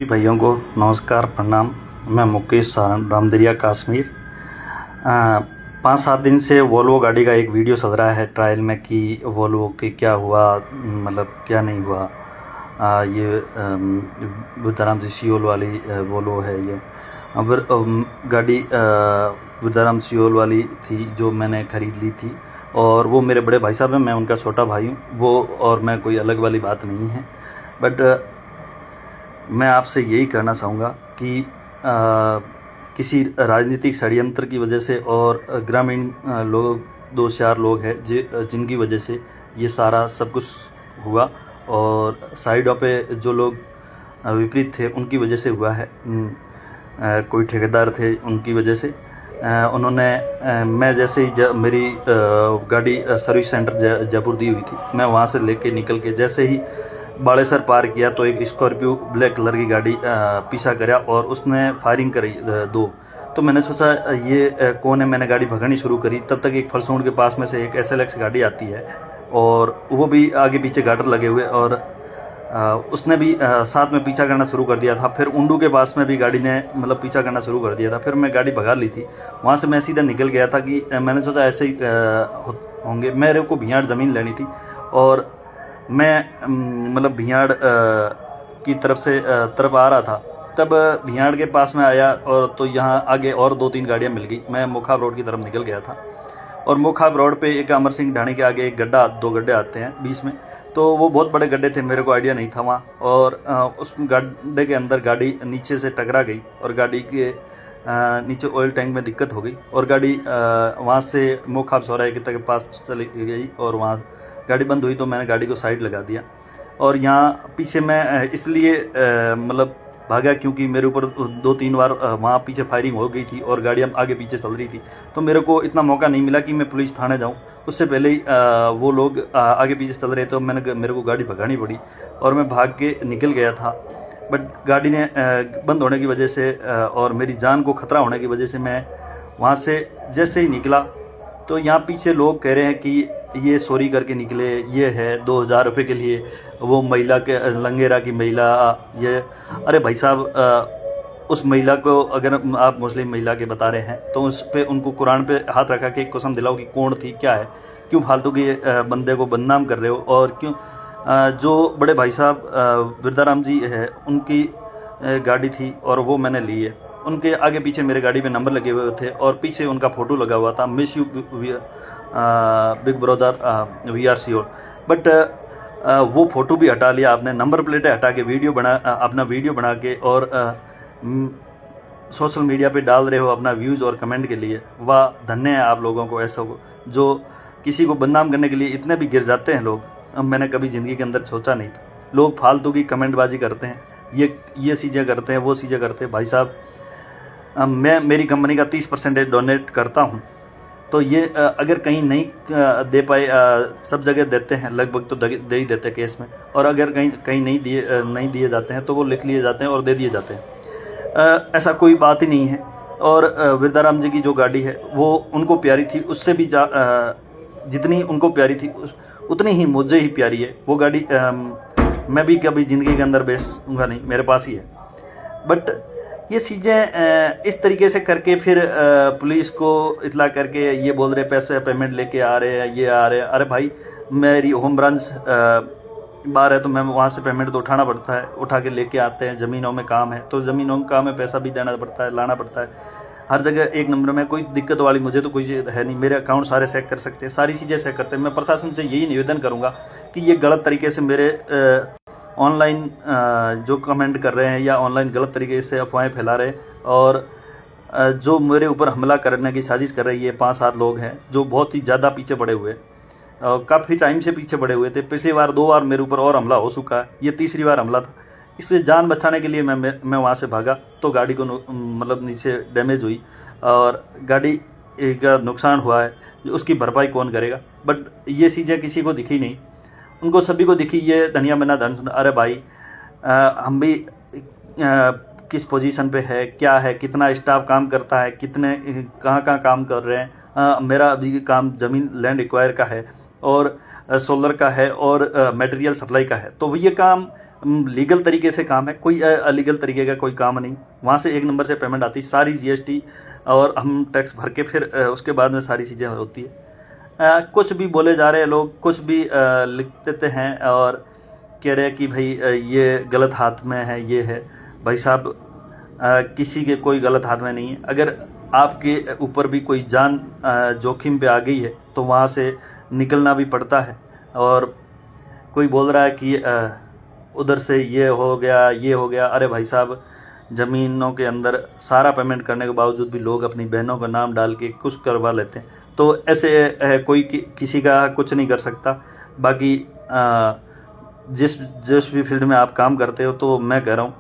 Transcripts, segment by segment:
भाइयों को नमस्कार प्रणाम। मैं मुकेश सारण रामदरिया कश्मीर। 5-7 दिन से वोल्वो गाड़ी का एक वीडियो चल रहा है ट्रायल में कि वोल्वो के क्या हुआ, मतलब क्या नहीं हुआ। ये बुद्धाराम जी सियोल वाली वोल्वो है। ये गाड़ी बुद्धाराम सियोल वाली थी जो मैंने ख़रीद ली थी, और वो मेरे बड़े भाई साहब हैं, मैं उनका छोटा भाई हूँ। वो और मैं कोई अलग वाली बात नहीं है। बट मैं आपसे यही कहना चाहूँगा कि किसी राजनीतिक षड्यंत्र की वजह से और ग्रामीण लोग 2-4 लोग हैं जिनकी वजह से ये सारा सब कुछ हुआ, और साइडों पे जो लोग विपरीत थे उनकी वजह से हुआ है। कोई ठेकेदार थे उनकी वजह से उन्होंने मैं जैसे ही मेरी गाड़ी सर्विस सेंटर जयपुर दी हुई थी, मैं वहाँ से लेके निकल के जैसे ही बाड़ेसर पार किया तो एक स्कॉर्पियो ब्लैक कलर की गाड़ी पीछा कराया और उसने फायरिंग करी 2। तो मैंने सोचा ये कौन है, मैंने गाड़ी भगानी शुरू करी। तब तक एक फलसूंड के पास में से एक SLX गाड़ी आती है, और वो भी आगे पीछे गाटर लगे हुए, और उसने भी साथ में पीछा करना शुरू कर दिया था। फिर उंडू के पास में भी गाड़ी ने मतलब पीछा करना शुरू कर दिया था। फिर मैं गाड़ी भगा ली थी, वहाँ से मैं सीधा निकल गया था कि मैंने सोचा ऐसे ही होंगे। मेरे को भियाड़ ज़मीन लेनी थी, और मैं मतलब भियाड़ की तरफ आ रहा था। तब भियाड़ के पास में आया, और तो यहाँ आगे और 2-3 गाड़ियाँ मिल गई। मैं मुखाब रोड की तरफ निकल गया था, और मुखाब रोड पे एक अमर सिंह ढाणी के आगे एक गड्ढा, 2 गड्ढे आते हैं बीच में। तो वो बहुत बड़े गड्ढे थे, मेरे को आइडिया नहीं था वहाँ, और उस गड्ढे के अंदर गाड़ी नीचे से टकरा गई, और गाड़ी के नीचे ऑयल टैंक में दिक्कत हो गई, और गाड़ी वहाँ से मुखाब चौराहे के पास चली गई, और वहाँ गाड़ी बंद हुई। तो मैंने गाड़ी को साइड लगा दिया, और यहाँ पीछे मैं इसलिए मतलब भागा क्योंकि मेरे ऊपर 2-3 बार वहाँ पीछे फायरिंग हो गई थी, और गाड़ियाँ आगे पीछे चल रही थी। तो मेरे को इतना मौका नहीं मिला कि मैं पुलिस थाने जाऊँ। उससे पहले ही वो लोग आगे पीछे चल रहे थे, तो मेरे को गाड़ी भगानी पड़ी, और मैं भाग के निकल गया था। बट गाड़ी ने बंद होने की वजह से और मेरी जान को खतरा होने की वजह से मैं वहाँ से जैसे ही निकला, तो यहाँ पीछे लोग कह रहे हैं कि ये चोरी करके निकले, ये है 2000 रुपये के लिए वो महिला के लंगेरा की महिला ये। अरे भाई साहब, उस महिला को अगर आप मुस्लिम महिला के बता रहे हैं तो उस पर उनको कुरान पे हाथ रखा के कसम दिलाओ कि कौन थी, क्या है, क्यों फालतू के बंदे को बदनाम कर रहे हो। और क्यों जो बड़े भाई साहब बिरदाराम जी है उनकी गाड़ी थी, और वो मैंने ली है। उनके आगे पीछे मेरे गाड़ी में नंबर लगे हुए थे, और पीछे उनका फ़ोटो लगा हुआ था, miss you big brother VR Seoul. But वो फ़ोटो भी हटा लिया आपने, नंबर प्लेटें हटा के अपना वीडियो बना के और सोशल मीडिया पे डाल रहे हो अपना व्यूज़ और कमेंट के लिए। वाह, धन्य है आप लोगों को, ऐसा को जो किसी को बदनाम करने के लिए इतने भी गिर जाते हैं लोग। मैंने कभी ज़िंदगी के अंदर सोचा नहीं था। लोग फालतू की कमेंटबाजी करते हैं, ये चीज़ें करते हैं, वो चीज़ें करते हैं। भाई साहब, मैं मेरी कंपनी का 30% डोनेट करता हूँ, तो ये अगर कहीं नहीं दे पाए, सब जगह देते हैं लगभग, तो दे ही देते हैं केस में। और अगर कहीं नहीं दिए जाते हैं तो वो लिख लिए जाते हैं और दे दिए जाते हैं। ऐसा कोई बात ही नहीं है। और बिरदाराम जी की जो गाड़ी है वो उनको प्यारी थी, उससे भी जितनी उनको प्यारी थी उतनी ही मुझे ही प्यारी है वो गाड़ी। मैं भी कभी ज़िंदगी के अंदर बेचूंगा नहीं, मेरे पास ही है। बट ये चीज़ें इस तरीके से करके फिर पुलिस को इतला करके ये बोल रहे पैसे पेमेंट लेके आ रहे हैं, ये आ रहे हैं। अरे भाई, मेरी होम ब्रांच बार है, तो मैं वहाँ से पेमेंट तो उठाना पड़ता है, उठा के लेके आते हैं। ज़मीनों में काम है तो ज़मीनों में काम है, पैसा भी देना पड़ता है, लाना पड़ता है। हर जगह एक नंबर में, कोई दिक्कत वाली मुझे तो कोई चीज़ है नहीं। मेरे अकाउंट सारे चेक कर सकते हैं, सारी चीज़ें चेक करते हैं। मैं प्रशासन से यही निवेदन करूँगा कि ये गलत तरीके से मेरे ऑनलाइन जो कमेंट कर रहे हैं या ऑनलाइन गलत तरीके से अफवाहें फैला रहे हैं, और जो मेरे ऊपर हमला करने की साजिश कर रही है, 5-7 लोग हैं जो बहुत ही ज़्यादा पीछे पड़े हुए हैं, काफ़ी टाइम से पीछे पड़े हुए थे। पिछली बार 2 बार मेरे ऊपर और हमला हो चुका है, ये तीसरी बार हमला था। इससे जान बचाने के लिए मैं वहाँ से भागा, तो गाड़ी को मतलब नीचे डैमेज हुई, और गाड़ी का नुकसान हुआ है, उसकी भरपाई कौन करेगा। बट ये चीज़ें किसी को दिखी नहीं, उनको सभी को दिखी ये धनिया बना धन सुना। अरे भाई, हम भी किस पोजीशन पे है, क्या है, कितना स्टाफ काम करता है, कितने कहाँ काम कर रहे हैं। मेरा अभी काम ज़मीन लैंड एक्वायर का है, और सोलर का है, और मटेरियल सप्लाई का है। तो ये काम लीगल तरीके से काम है, कोई अलीगल तरीके का कोई काम नहीं। वहाँ से एक नंबर से पेमेंट आती, सारी जीएसटी और हम टैक्स भर के फिर उसके बाद में सारी चीज़ें होती है। कुछ भी बोले जा रहे हैं लोग, कुछ भी लिख देते हैं और कह रहे हैं कि भाई ये गलत हाथ में है, ये है। भाई साहब किसी के कोई गलत हाथ में नहीं है। अगर आपके ऊपर भी कोई जान जोखिम पे आ गई है तो वहाँ से निकलना भी पड़ता है। और कोई बोल रहा है कि उधर से ये हो गया, ये हो गया। अरे भाई साहब, ज़मीनों के अंदर सारा पेमेंट करने के बावजूद भी लोग अपनी बहनों का नाम डाल के कुछ करवा लेते हैं। तो ऐसे कोई किसी का कुछ नहीं कर सकता। बाकी जिस भी फील्ड में आप काम करते हो, तो मैं कह रहा हूँ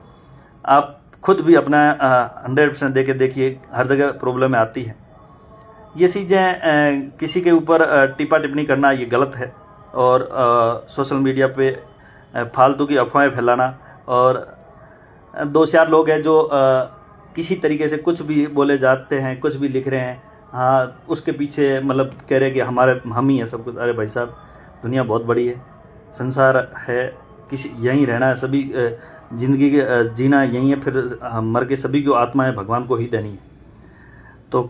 आप खुद भी अपना 100% दे के देखिए, हर जगह प्रॉब्लम आती है। ये चीज़ें किसी के ऊपर टिप्पा टिप्पणी करना ये गलत है। और सोशल मीडिया पे फालतू की अफवाहें फैलाना, और 2-4 लोग हैं जो किसी तरीके से कुछ भी बोले जाते हैं, कुछ भी लिख रहे हैं, हाँ उसके पीछे मतलब कह रहे हैं कि हम ही हैं सब कुछ। अरे भाई साहब, दुनिया बहुत बड़ी है, संसार है, किसी यहीं रहना है, सभी ज़िंदगी के जीना यहीं है, फिर मर के सभी को आत्माएं भगवान को ही देनी है। तो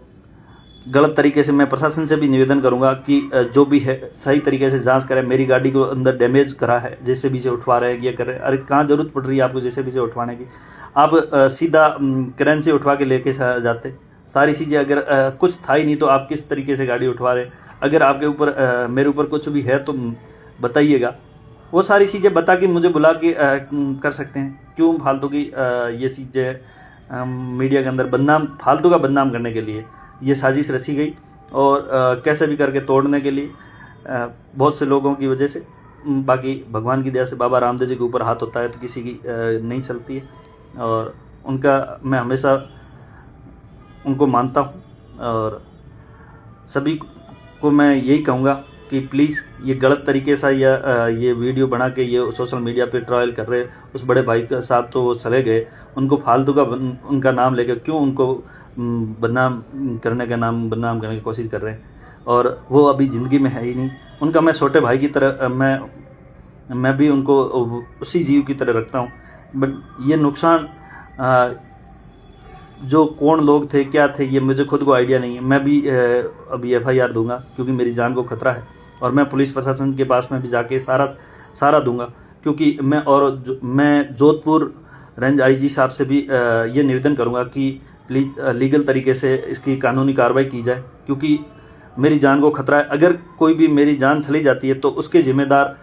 गलत तरीके से मैं प्रशासन से भी निवेदन करूंगा कि जो भी है सही तरीके से जांच करें। मेरी गाड़ी को अंदर डैमेज करा है, जैसे भी से उठवा रहे हैं, ये कर रहे हैं। अरे कहाँ ज़रूरत पड़ रही है आपको जैसे भी से उठवाने की? आप सीधा क्रेन से उठवा के लेके जाते। सारी चीज़ें अगर कुछ था ही नहीं तो आप किस तरीके से गाड़ी उठवा रहे हैं? अगर आपके ऊपर मेरे ऊपर कुछ भी है तो बताइएगा। वो सारी चीज़ें बता के मुझे बुला के कर सकते हैं। क्यों फालतू की ये चीज़ें मीडिया के अंदर फालतू का बदनाम करने के लिए ये साजिश रची गई, और कैसे भी करके तोड़ने के लिए बहुत से लोगों की वजह से। बाकी भगवान की दया से बाबा रामदेव जी के ऊपर हाथ होता है तो किसी की नहीं चलती है, और उनका मैं हमेशा उनको मानता हूँ। और सभी को मैं यही कहूँगा कि प्लीज़ ये गलत तरीके से या ये वीडियो बना के ये सोशल मीडिया पे ट्रायल कर रहे। उस बड़े भाई का साहब तो वो चले गए, उनको फालतू का उनका नाम लेकर क्यों उनको बदनाम करने की कोशिश कर रहे हैं? और वो अभी ज़िंदगी में है ही नहीं। उनका मैं छोटे भाई की तरह मैं भी उनको उसी जीव की तरह रखता हूँ। बट ये नुकसान जो कौन लोग थे, क्या थे, ये मुझे खुद को आइडिया नहीं है। मैं भी अभी FIR दूंगा क्योंकि मेरी जान को खतरा है, और मैं पुलिस प्रशासन के पास में भी जाके सारा दूंगा। क्योंकि मैं जोधपुर रेंज IG साहब से भी ये निवेदन करूंगा कि प्लीज़ लीगल तरीके से इसकी कानूनी कार्रवाई की जाए, क्योंकि मेरी जान को खतरा है। अगर कोई भी मेरी जान चली जाती है तो उसके जिम्मेदार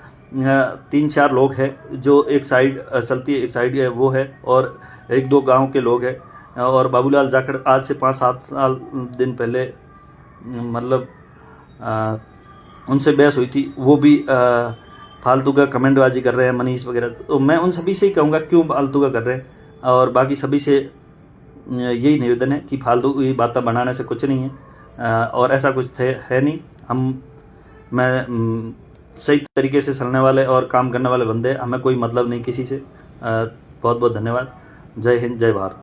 3-4 लोग हैं, जो एक साइड चलती है, एक साइड है वो है, और 1-2 गांव के लोग हैं। और बाबूलाल जाखड़ आज से 5-7 दिन पहले मतलब उनसे बहस हुई थी, वो भी फालतू का कमेंटबाजी कर रहे हैं, मनीष वगैरह। तो मैं उन सभी से ही कहूँगा क्यों फालतू का कर रहे हैं, और बाकी सभी से यही निवेदन है कि फालतू की बातें बनाने से कुछ नहीं है, और ऐसा कुछ है नहीं। मैं सही तरीके से चलने वाले और काम करने वाले बंदे, हमें कोई मतलब नहीं किसी से। बहुत बहुत धन्यवाद। जय हिंद, जय भारत।